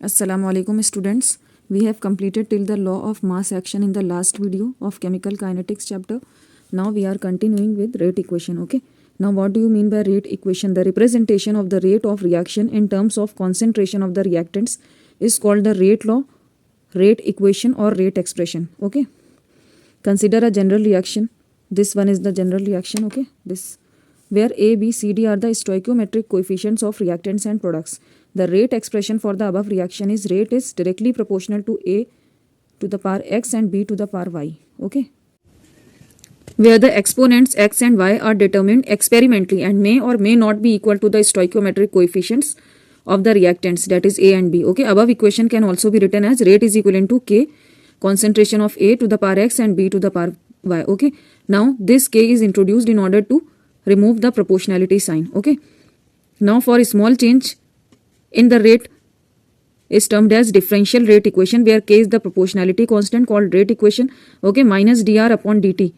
Assalamu alaikum students. We have completed till the law of mass action in the last video of chemical kinetics chapter. Now we are continuing with rate equation. Okay. Now what do you mean by rate equation? The representation of the rate of reaction in terms of concentration of the reactants is called the rate law, rate equation or rate expression. Okay. Consider a general reaction. This one is the general reaction. Okay. This where A, B, C, D are the stoichiometric coefficients of reactants and products. The rate expression for the above reaction is rate is directly proportional to A to the power x and B to the power y. Okay. Where the exponents x and y are determined experimentally and may or may not be equal to the stoichiometric coefficients of the reactants, that is A and B. Okay. Above equation can also be written as rate is equivalent to K concentration of A to the power x and B to the power y. Okay. Now this K is introduced in order to remove the proportionality sign. Okay. Now for a small change in the rate is termed as differential rate equation, where K is the proportionality constant called rate equation. Okay. Minus dr upon dt,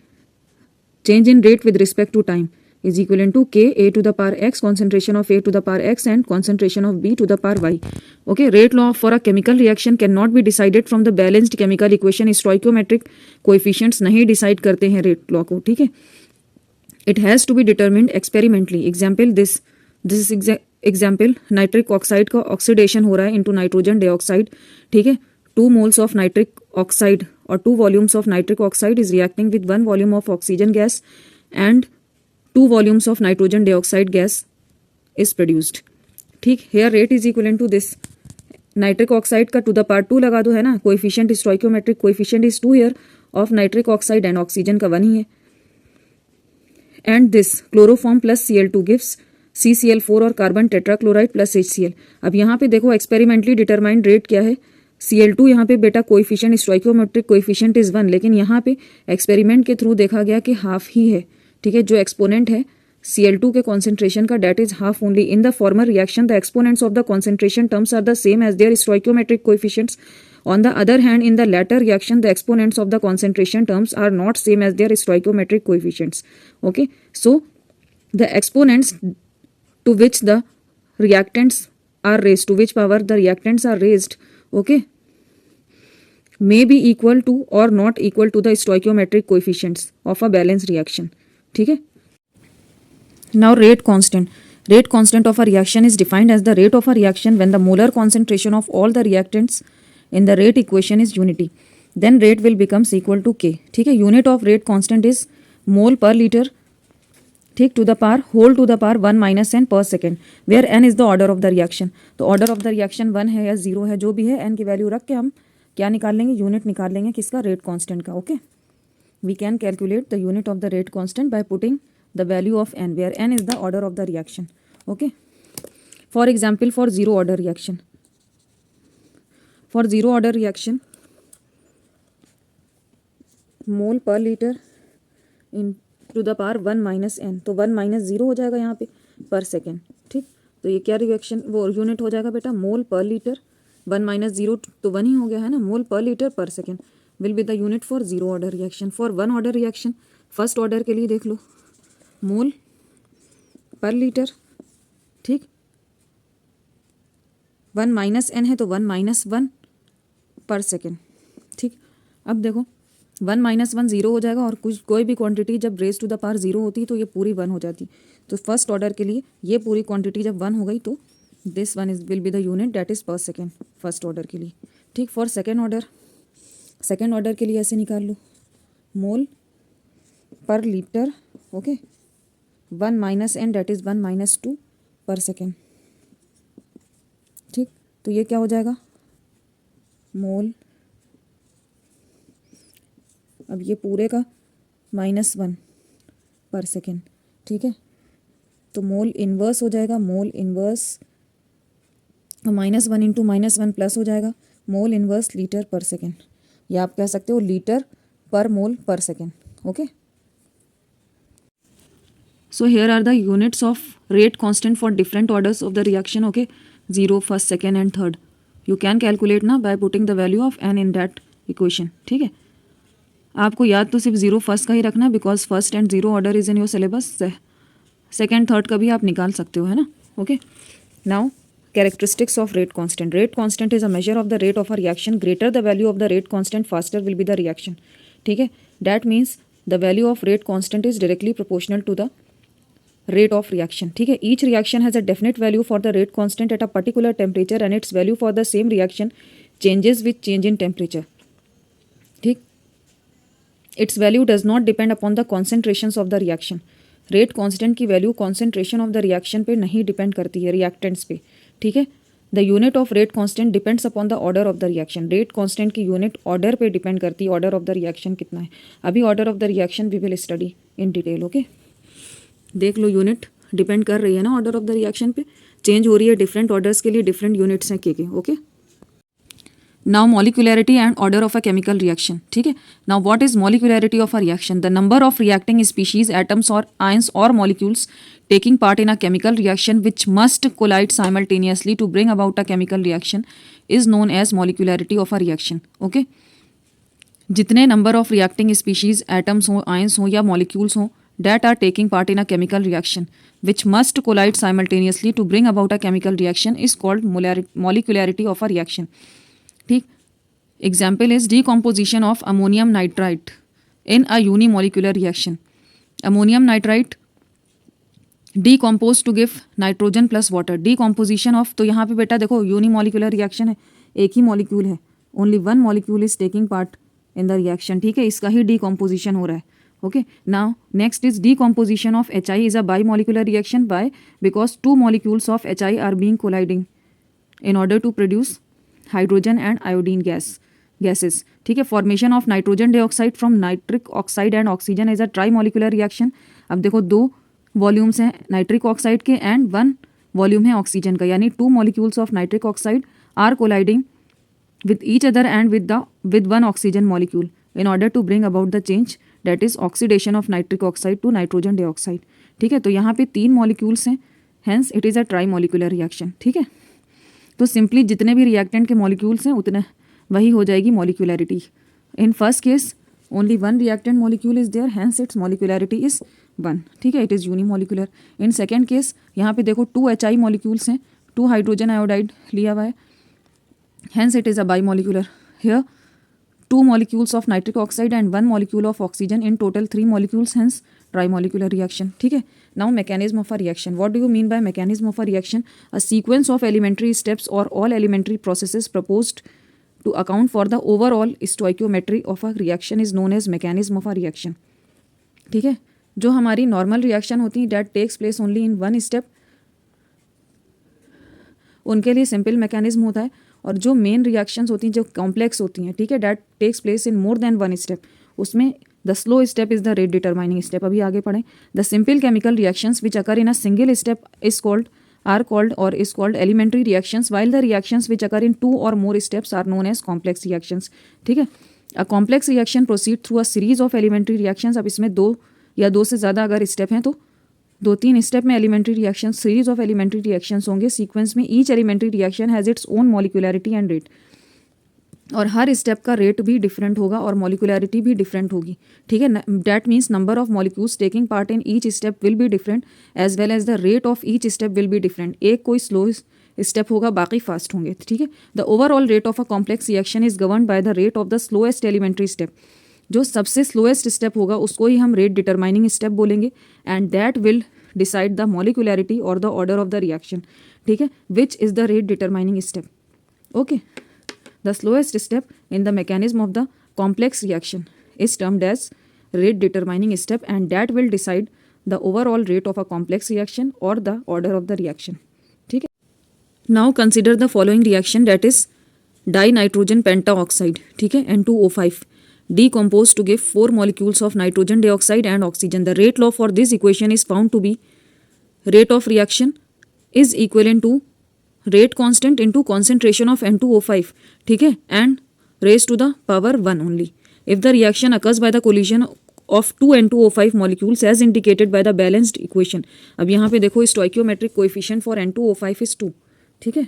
change in rate with respect to time, is equivalent to K A to the power x concentration of A to the power x and concentration of B to the power y. Okay. Rate law for a chemical reaction cannot be decided from the balanced chemical equation. Stoichiometric coefficients नहीं decide करते हैं rate law को. ठीक है. It has to be determined experimentally. Example this is example nitric oxide का oxidation हो रहा है इनटू नाइट्रोजन डाइऑक्साइड. ठीक है. 2 moles of nitric oxide or 2 volumes of nitric oxide is reacting with 1 volume of oxygen gas and 2 volumes of nitrogen dioxide gas is produced. ठीक. Here rate is equivalent to this. Nitric oxide का to the power 2 लगा दो, है ना. Coefficient stoichiometric coefficient is 2 here of nitric oxide and oxygen का 1 ही है. And this chloroform plus Cl2 gives CCl4 और carbon tetrachloride plus HCl. अब यहाँ पे देखो एक्सपेरिमेंटली डिटरमाइंड रेट क्या है. Cl2 यहाँ पे बेटा कोएफिशिएंट स्टोइकियोमेट्रिक कोएफिशिएंट इज 1, लेकिन यहाँ पे एक्सपेरिमेंट के थ्रू देखा गया कि हाफ ही है. ठीक है. जो एक्सपोनेंट है Cl2 के कॉन्सेंट्रेशन का date is half only. In the former reaction the exponents of the concentration terms are the same as their stoichiometric coefficients. On the other hand, in the latter reaction, the exponents of the concentration terms are not same as their stoichiometric coefficients. Okay. So, the exponents to which the reactants are raised, to which power the reactants are raised, okay, may be equal to or not equal to the stoichiometric coefficients of a balanced reaction. ठीक है. Now, rate constant. Rate constant of a reaction is defined as the rate of a reaction when the molar concentration of all the reactants in the rate equation is unity. Then rate will becomes equal to K. ठीक है. Unit of rate constant is mole per liter. ठीक. to the power whole to the power 1 minus n per second, where n is the order of the reaction. तो order of the reaction 1 है या 0 है, जो भी है n की value रख के हम क्या निकाल लेंगे, यूनिट निकाल लेंगे किसका, रेट कांस्टेंट का. Okay. We can calculate the unit of the rate constant by putting the value of n, where n is the order of the reaction. Okay. For example for zero order reaction, for zero order reaction mole पर litre in to the power 1 minus n, तो 1 minus 0 हो जाएगा यहाँ पे पर second. ठीक. तो ये क्या रिएक्शन वो यूनिट हो जाएगा बेटा, मोल पर लीटर. 1 minus 0 तो 1 ही हो गया, है ना. मोल पर लीटर पर second will be the unit for zero order reaction. For one order reaction first order के लिए देख लो, मोल पर लीटर. ठीक. 1 minus n है तो 1 minus 1 पर सेकेंड. ठीक. अब देखो 1 minus 1 0 हो जाएगा, और कुछ कोई भी क्वांटिटी जब रेज टू द पावर 0 होती तो ये पूरी 1 हो जाती. तो फर्स्ट ऑर्डर के लिए ये पूरी क्वांटिटी जब 1 हो गई तो this one is will be the unit that is पर सेकेंड फर्स्ट ऑर्डर के लिए. ठीक. फॉर सेकेंड ऑर्डर के लिए ऐसे निकाल लो, मोल पर litre. Okay. 1 minus n that is 1 minus 2 पर सेकेंड. ठीक. तो ये क्या हो जाएगा, मोल, अब ये पूरे का -1 पर सेकेंड. ठीक है. तो मोल इन्वर्स हो जाएगा, मोल इन्वर्स -1 इंटू -1 प्लस हो जाएगा मोल इन्वर्स लीटर पर सेकेंड, या आप कह सकते हो लीटर पर मोल पर second. Okay. So here are the units of rate constant for different orders of the reaction. Okay. 0, first, second and third. You can calculate ना by putting the value of n in that equation. ठीक है. आपको याद तो सिर्फ 0 first का ही रखना है, because first and 0 order is in your syllabus. Second third का भी आप निकाल सकते हो, है ना. Okay. Now characteristics of rate constant. Rate constant is a measure of the rate of a reaction. Greater the value of the rate constant, faster will be the reaction. ठीक है, that means the value of rate constant is directly proportional to the rate of reaction. ठीक है, each reaction has a definite value for the rate constant at a particular temperature and its value for the same reaction changes with change in temperature. ठीक, its value does not depend upon the concentrations of the reaction. Rate constant की value concentration of the reaction पे नहीं depend करती है, reactants पे. ठीक है, the unit of rate constant depends upon the order of the reaction. Rate constant की unit order पे डिपेंड करती है, ऑर्डर ऑफ द रिएक्शन कितना है. अभी order of the reaction we will study in detail. Okay, देख लो unit depend कर रही है ना ऑर्डर ऑफ द रिएक्शन पे, चेंज हो रही है डिफरेंट ऑर्डर्स के लिए, डिफरेंट यूनिट्स हैं के. Okay, now molecularity and order of a chemical reaction. ठीक है, now what is molecularity of a reaction? The number of reacting species, atoms or ions or molecules taking part in a chemical reaction which must collide simultaneously to bring about a chemical reaction is known as molecularity of a reaction. Okay, जितने number of reacting species, atoms हो, ions हो या molecules हो that are taking part in a chemical reaction which must collide simultaneously to bring about a chemical reaction is called molecularity of a reaction. ठीक, example is decomposition of ammonium nitrite in a unimolecular reaction. Ammonium nitrite decompose to give nitrogen plus water. Decomposition of, तो यहाँ पे बेटा देखो unimolecular reaction है, एक ही molecule है, only one molecule is taking part in the reaction. ठीक है, इसका ही डीकम्पोजिशन हो रहा है. Okay, now next is decomposition of HI is a bimolecular reaction. By because two molecules of HI are being colliding in order to produce hydrogen and iodine gases. ठीक है, formation of nitrogen dioxide from nitric oxide and oxygen is a trimolecular reaction. अब देखो दो volumes हैं nitric oxide के and one volume है oxygen का, यानी two molecules of nitric oxide are colliding with each other and with one oxygen molecule in order to bring about the change that is oxidation of nitric oxide to nitrogen dioxide. ठीक है, तो यहाँ पे तीन molecules हैं, hence it is a trimolecular reaction. ठीक है, तो सिंपली जितने भी रिएक्टेंट के मॉलिक्यूल्स हैं उतने वही हो जाएगी molecularity. In first case only one reactant molecule is there, hence its molecularity is 1. ठीक है, it is unimolecular. In second case यहाँ पे देखो 2 HI मॉलिक्यूल्स हैं, 2 हाइड्रोजन आयोडाइड लिया हुआ है, hence it is a by molecular. Here 2 molecules of nitric oxide and 1 molecule of oxygen, in total 3 molecules, hence trimolecular reaction. ठीक है, now mechanism of a reaction. What do you mean by mechanism of a reaction? A sequence of elementary steps or all elementary processes proposed to account for the overall stoichiometry of a reaction is known as mechanism of a reaction. ठीक है, जो हमारी normal reaction होती है that takes place only in one step, उनके लिए simple mechanism होता है, और जो मेन रिएक्शंस होती हैं जो कॉम्प्लेक्स होती हैं, ठीक है, that takes place in more than one step, उसमें the slow step is the rate determining step. अभी आगे पढ़ें. The simple chemical reactions which occur in a single step is called elementary reactions, while the reactions which occur in 2 or more steps are known as complex reactions. ठीक है, a complex reaction proceed through a series of elementary reactions. अब इसमें 2 या 2 से ज़्यादा अगर step हैं तो 2-3 स्टेप में elementary reaction, series of elementary reactions होंगे सीक्वेंस में. Each elementary reaction has its own molecularity and rate, और हर स्टेप का रेट भी डिफरेंट होगा और मॉलिकुलैरिटी भी डिफरेंट होगी. ठीक है, that means number of molecules taking part in each step will be different as well as the rate of each step will be different. एक कोई स्लो स्टेप होगा, बाकी फास्ट होंगे. ठीक है, the overall rate of a complex reaction is govern by the rate of the slowest elementary step. जो सबसे slowest step होगा उसको ही हम रेट डिटरमाइनिंग स्टेप बोलेंगे, and that will decide the molecularity or the order of the reaction. ठीक है, which is the rate determining step. Okay, the slowest step in the mechanism of the complex reaction is termed as rate determining step, and that will decide the overall rate of a complex reaction or the order of the reaction. ठीक है, now consider the following reaction, that is dinitrogen pentaoxide. ठीक है, N2O5 decomposed to give 4 molecules of nitrogen dioxide and oxygen. The rate law for this equation is found to be rate of reaction is equivalent to rate constant into concentration of N2O5. ठीक है, and raised to the power 1 only. If the reaction occurs by the collision of 2 N2O5 molecules as indicated by the balanced equation. अब यहाँ पे देखो stoichiometric coefficient for N2O5 is 2. ठीक है,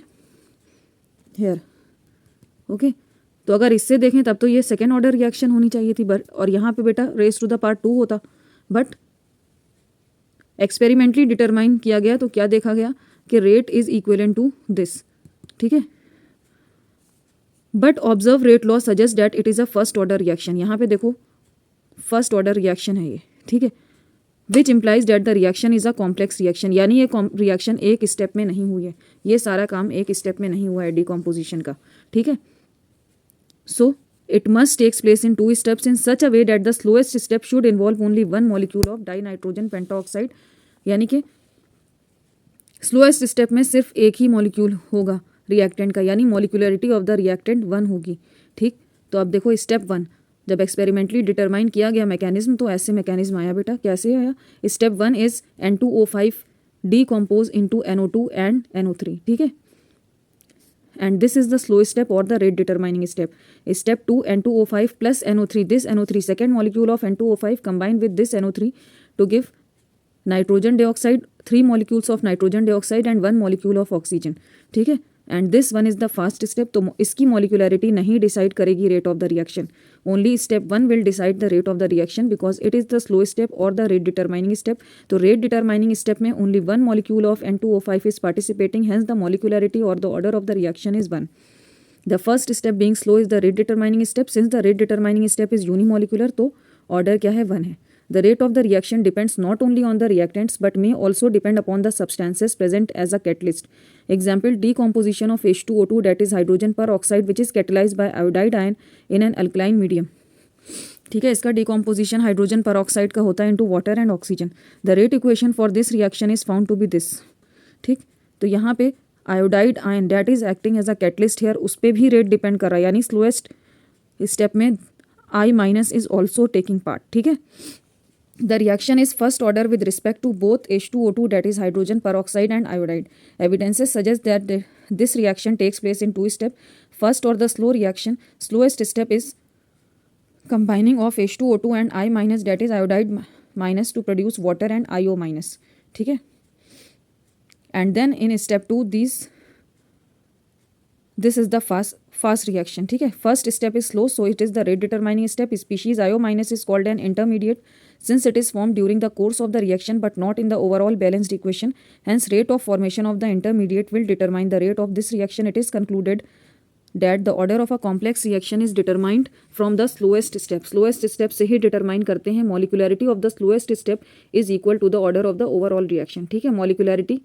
here. Okay, तो अगर इससे देखें तब तो ये सेकेंड ऑर्डर रिएक्शन होनी चाहिए थी, बट और यहाँ पे बेटा रेस टू द पावर 2 होता, बट एक्सपेरिमेंटली डिटरमाइन किया गया तो क्या देखा गया, कि rate is equivalent to this, ठीक है। But observe rate law suggest that it is a first order reaction, यहाँ पे देखो फर्स्ट ऑर्डर रिएक्शन है ये, ठीक है, which implies that the reaction is a complex reaction, यानी ये रिएक्शन एक स्टेप में नहीं हुई है, ये सारा काम एक स्टेप में नहीं हुआ है डिकम्पोजिशन का, ठीक है। सो it must takes place in 2 steps in such a way that the slowest step should involve only one molecule of dinitrogen pentaoxide, यानी कि स्लोएस्ट स्टेप में सिर्फ एक ही मॉलिक्यूल होगा रिएक्टेंट का, यानी मॉलिक्यूलरिटी ऑफ द रिएक्टेंट 1 होगी, ठीक। तो अब देखो स्टेप 1 जब एक्सपेरिमेंटली डिटरमाइन किया गया मैकेनिज्म, तो ऐसे मैकेनिज्म आया बेटा, कैसे आया। Step 1 is N2O5 decompose into NO2 and NO3, ठीक है, and this is the slow step or the rate determining step. Step 2 N2O5 plus NO3, this NO3 second molecule of N2O5 combined with this NO3 to give nitrogen dioxide, 3 molecules of nitrogen dioxide and 1 molecule of oxygen, ठीक है। And this one is the fast step, तो इसकी molecularity नहीं decide करेगी rate of the reaction, only step 1 will decide the rate of the reaction because it is the slow step और the rate determining step. तो rate determining step में only 1 molecule of N2O5 is participating, hence the molecularity और the order of the reaction is 1। The first step being slow is the rate determining step, since the rate determining step is unimolecular, तो order क्या है 1 है। The rate of the reaction depends not only on the reactants but may also depend upon the substances present as a catalyst. Example, decomposition of H2O2, that is hydrogen peroxide, which is catalyzed by iodide ion in an alkaline medium. ठीक है, इसका decomposition hydrogen peroxide का होता है into water and oxygen. The rate equation for this reaction is found to be this, ठीक। तो यहाँ पे iodide ion that is acting as a catalyst here, उस पर भी रेट डिपेंड कर रहा है, यानी स्लोएस्ट स्टेप में I minus is also taking part, ठीक है। The reaction is first order with respect to both H2O2, that is hydrogen peroxide, and iodide. Evidences suggest that this reaction takes place in 2 steps. First, or the slow reaction, slowest step is combining of H2O2 and I minus, that is iodide minus, to produce water and IO minus, ठीक है। And then in step 2 this is the fast reaction, ठीक है। First step is slow, so it is the rate determining step. Species IO minus is called an intermediate since it is formed during the course of the reaction but not in the overall balanced equation. Hence, rate of formation of the intermediate will determine the rate of this reaction. It is concluded that the order of a complex reaction is determined from the slowest step. Slowest step से ही determine करते हैं। Molecularity of the slowest step is equal to the order of the overall reaction, ठीक है। Molecularity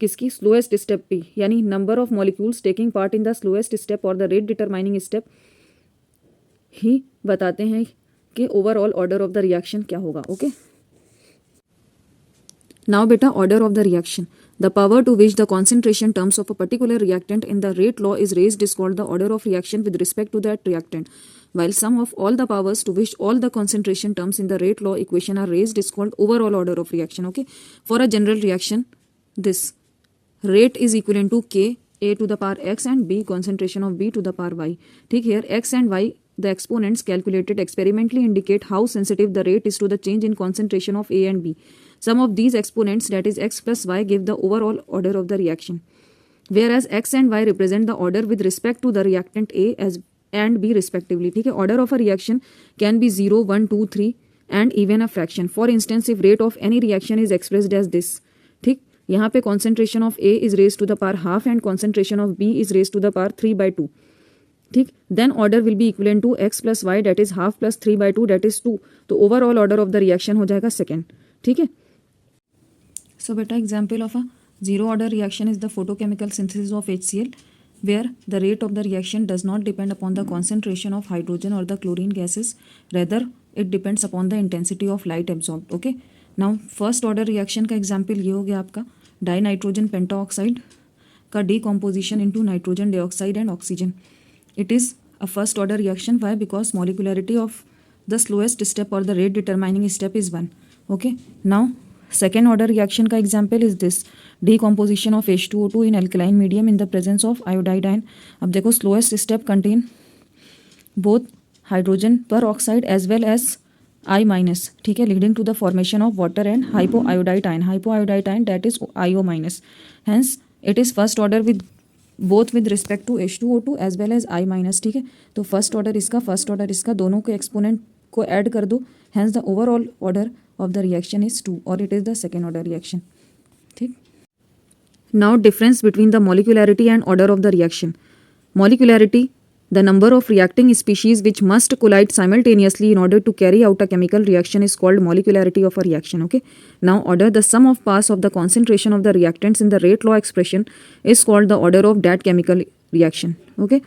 किसकी, slowest step पे, यानी number of molecules taking part in the slowest step और the rate determining step ही बताते हैं कि overall order of the reaction क्या होगा, ओके। नाउ बेटा order of the reaction, the power to which the concentration terms of a particular reactant in the rate law is raised is called the order of reaction with respect to that reactant, while sum of all the powers to which all the concentration terms in the rate law equation are raised is called overall order of reaction, okay। For a general reaction, this rate is equivalent to K A to the power X and B concentration of B to the power Y, ठीक। Here X and Y, the exponents calculated experimentally indicate how sensitive the rate is to the change in concentration of A and B. Sum of these exponents, that is X plus Y, give the overall order of the reaction, whereas X and Y represent the order with respect to the reactant A as and B respectively, ठीक है। Order of a reaction can be 0, 1, 2, 3 and even a fraction. For instance, if rate of any reaction is expressed as this, ठीक, यहाँ पे concentration of A is raised to the power half and concentration of B is raised to the power 3/2, ठीक। Then order will be equivalent to X plus Y, that is half plus 3/2, that is 2. तो overall order of the reaction हो जाएगा second, ठीक है। So बेटा example of a zero order reaction is the photochemical synthesis of HCl, where the rate of the reaction does not depend upon the concentration of hydrogen or the chlorine gases, rather it depends upon the intensity of light absorbed, okay। Now first order reaction का example ये हो गया आपका dinitrogen pentoxide का decomposition into nitrogen dioxide and oxygen. It is a first order reaction. Why? Because molecularity of the slowest step or the rate determining step is 1, okay। Now second order reaction का example is this decomposition of H2O2 in alkaline medium in the presence of iodide ion. अब देखो slowest step contain both hydrogen peroxide as well as I minus, ठीक है, leading to the formation of water and hypoiodide ion that is IO minus. Hence it is first order with both with respect to H2O2 as well as I minus, ठीक है। तो first order इसका दोनों के exponent को add कर दो, hence the overall order of the reaction is 2 और it is the second order reaction, ठीक। Now difference between the molecularity and order of the reaction. Molecularity, the number of reacting species which must collide simultaneously in order to carry out a chemical reaction is called molecularity of a reaction. Okay. Now order, the sum of parts of the concentration of the reactants in the rate law expression is called the order of that chemical reaction. Okay.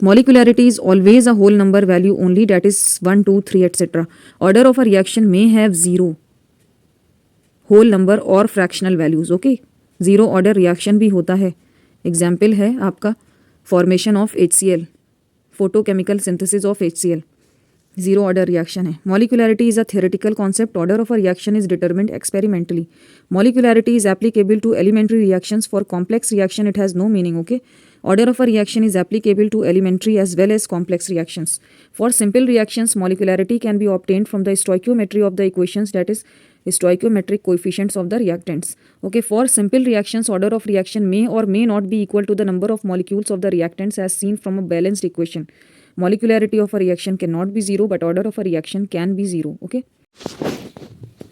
Molecularity is always a whole number value only, that is 1, 2, 3 etc. Order of a reaction may have 0 whole number और fractional values. Okay. 0 order reaction भी होता है. Example है आपका formation of HCl, photochemical synthesis of HCl. 0 order reaction है. Molecularity is a theoretical concept. Order of a reaction is determined experimentally. Molecularity is applicable to elementary reactions. For complex reaction it has no meaning. Okay. Order of a reaction is applicable to elementary as well as complex reactions. For simple reactions, molecularity can be obtained from the stoichiometry of the equations, that is stoichiometric coefficients of the reactants. Okay, for simple reactions, order of reaction may or may not be equal to the number of molecules of the reactants as seen from a balanced equation. Molecularity of a reaction cannot be 0, but order of a reaction can be 0. Okay.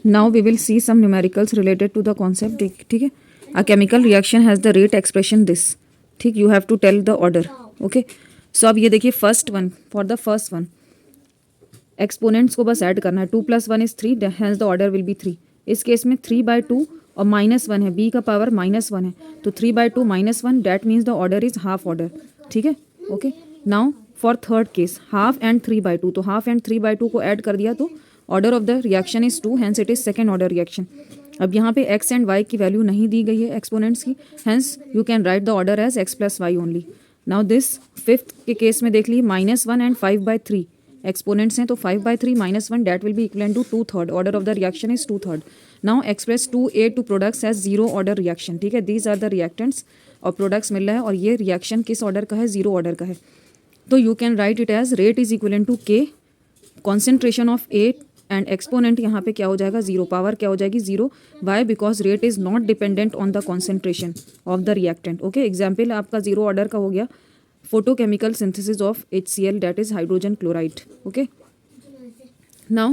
Now we will see some numericals related to the concept. ठीक है. A chemical reaction has the rate expression this. ठीक, you have to tell the order. Okay. So अब ये देखिए first one, for the first one exponents को बस add करना है. 2 + 1 is 3, hence the order will be 3. इस केस में 3/2 और -1 है, b का पावर -1 है, तो 3/2 -1, that means the order is half order. ठीक है. Okay. Now for third case half and 3/2, तो हाफ एंड 3/2 को ऐड कर दिया तो order of the reaction is 2, hence it is second order reaction. अब यहाँ पे x एंड y की वैल्यू नहीं दी गई है एक्सपोनेंट्स की, hence you can write the order as x + y only. Now this fifth के केस में देख लीजिए -1 एंड 5/3 एक्सपोनेंट्स हैं, तो 5/3 -1 that will be equal to 2/3. Order of the reaction is 2/3. Now express 2A2 products as 0 order reaction. ठीक है. These are the reactants और products मिल रहा है, और ये रिएक्शन किस ऑर्डर का है? 0 ऑर्डर का है. तो you can write it as rate is equal to K, concentration of A and exponent यहाँ पे क्या हो जाएगा? 0. पावर क्या हो जाएगी? 0. Why? Because rate is not dependent on the concentration of the reactant. Okay. Example आपका 0 ऑर्डर का हो गया photochemical synthesis of HCl, that is hydrogen chloride. Okay. Now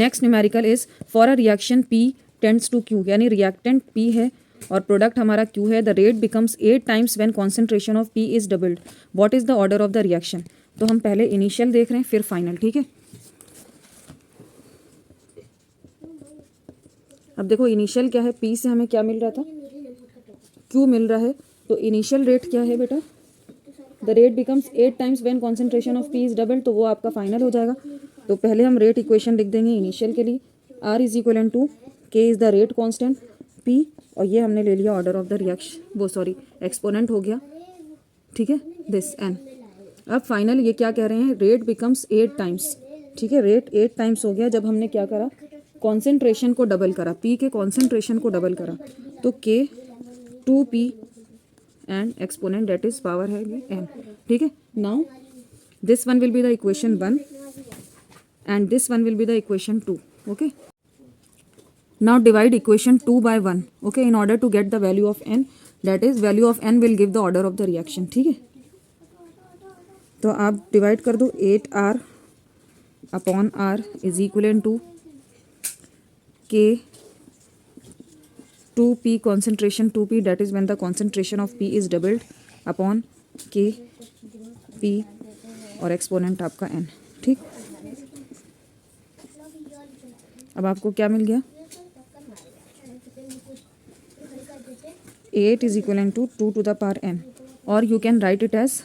next numerical is for a reaction P tends to Q, यानी reactant P है और product हमारा Q है. The rate becomes 8 times when concentration of P is doubled. What is the order of the reaction? तो हम पहले initial देख रहे हैं फिर final. ठीक है. अब देखो initial क्या है? P से हमें क्या मिल रहा था? Q मिल रहा है. तो initial rate क्या है बेटा? The rate becomes 8 times when concentration of P is double, तो वो आपका फाइनल हो जाएगा. तो पहले हम रेट इक्वेशन लिख देंगे इनिशियल के लिए. R is equal to K is the rate constant P, और ये हमने ले लिया order of the reaction, exponent हो गया. ठीक है. This N. अब फाइनल ये क्या कह रहे हैं? Rate becomes 8 times. ठीक है. रेट 8 times हो गया जब हमने क्या करा? कॉन्सेंट्रेशन को डबल करा, P के कॉन्सेंट्रेशन को डबल करा. तो K 2P and exponent that is power है ये n. ठीक है. Now this one will be the equation 1 and this one will be the equation 2. Okay. Now divide equation 2 by 1. Okay, in order to get the value of n, that is value of n will give the order of the reaction. ठीक है. तो आप divide कर दो 8R upon R is equal to K 2P concentration 2P, that is when the concentration of P is doubled, upon K P और exponent आपका N. ठीक. अब आपको क्या मिल गया? 8 is equal to 2 to the power n, और you can write it as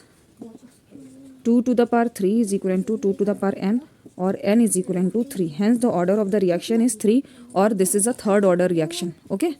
2 to the power 3 is equal to 2 to the power n, और n is equal to 3. Hence the order of the reaction is 3, और this is a third order reaction. Okay.